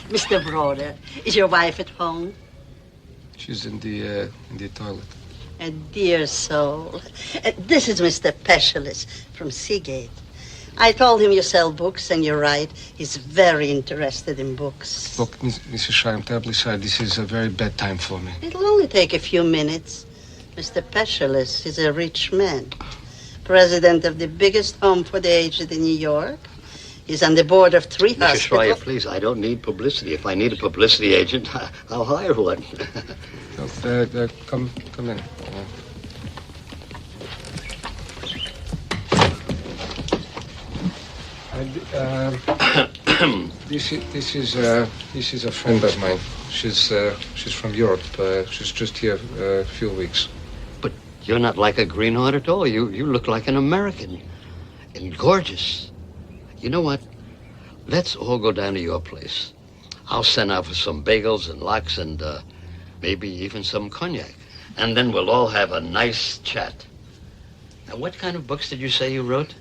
Mr. Broder, is your wife at home? She's in the toilet. A dear soul. This is Mr. Pescialis from Seagate. I told him you sell books, and you're right. He's very interested in books. Look, Mrs. Shire, I'm terribly sorry. This is a very bad time for me. It'll only take a few minutes. Mr. Pescialis is a rich man. President of the biggest home for the aged in New York. He's on the board of 3 Mrs. hospitals. Schreier, please, I don't need publicity. If I need a publicity agent, I'll hire one. Come in. This is a friend of mine. She's from Europe. She's just here a few weeks. But you're not like a greenhorn at all. You look like an American. And gorgeous. You know what? Let's all go down to your place. I'll send out for some bagels and lox and maybe even some cognac. And then we'll all have a nice chat. Now, what kind of books did you say you wrote?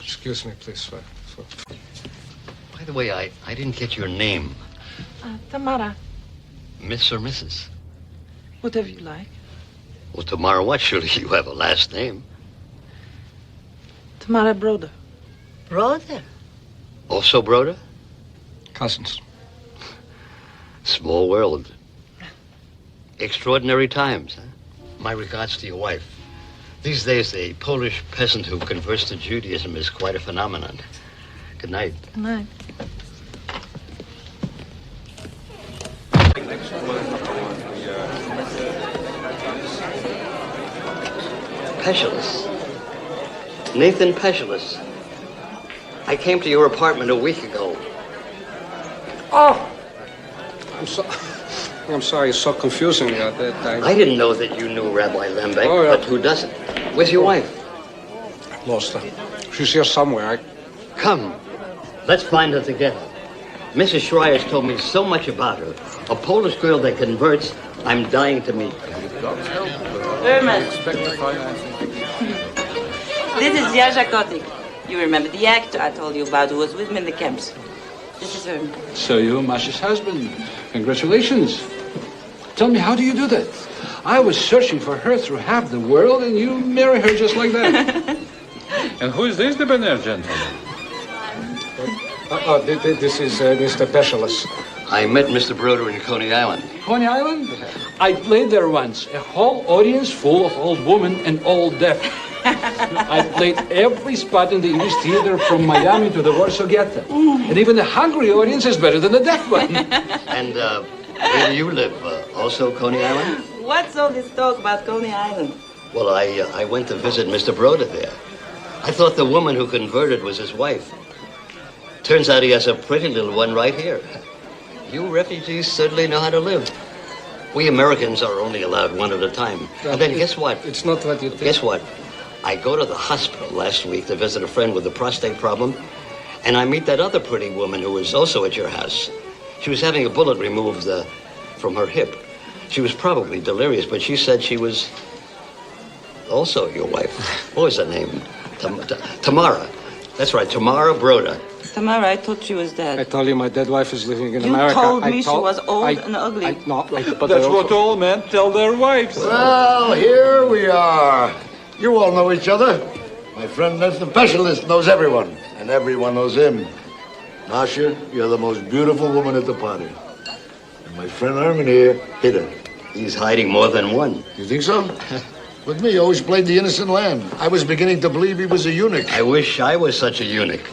Excuse me, please. By the way, I didn't get your name. Tamara, Miss or Mrs.? whatever you like. Well, Tamara, what? Surely you have a last name. Tamara Broder. Broder? Also Broder? Cousins. Small world. Extraordinary times, huh? My regards to your wife. These days, a Polish peasant who converts to Judaism is quite a phenomenon. Good night. Good night. Pescialis. Nathan Pescialis. I came to your apartment a week ago. Oh! I'm sorry, it's so confusing. I didn't know that you knew Rabbi Lembeck, Oh, yeah. but who doesn't? Where's your wife? Lost her. She's here somewhere. Come, let's find her together. Mrs. Schreier's told me so much about her. A Polish girl that converts, I'm dying to meet. Herman. This is Jaja Kotik. You remember the actor I told you about who was with me in the camps. This is Herman. So you're Masha's husband. Congratulations. Tell me, how do you do that? I was searching for her through half the world, and you marry her just like that. And who is this debonair gentleman? This is Mr. Pescialis. I met Mr. Broder in Coney Island. Coney Island? I played there once. A whole audience full of old women and old deaf. I played every spot in the English theater from Miami to the Warsaw Ghetto. And even the hungry audience is better than the deaf one. And where do you live? Also Coney Island? What's all this talk about Coney Island? Well, I went to visit Mr. Broder there. I thought the woman who converted was his wife. Turns out he has a pretty little one right here. You refugees certainly know how to live. We Americans are only allowed one at a time. And then guess what? It's not what you think. Guess what? I go to the hospital last week to visit a friend with a prostate problem, and I meet that other pretty woman who was also at your house. She was having a bullet removed from her hip. She was probably delirious, but she said she was also your wife. What was her name? Tamara. That's right, Tamara Broder. Tamara, I thought she was I dead. told you my dead wife is living in You America. told me she was old and ugly. That's what all men tell their wives. Well, here we are. You all know each other. My friend Nathan Pescialis knows everyone, and everyone knows him. Masha, you're the most beautiful woman at the party. And my friend Herman here hit her. He's hiding more than one. You think so? With me, he always played the innocent lamb. I was beginning to believe he was a eunuch. I wish I was such a eunuch.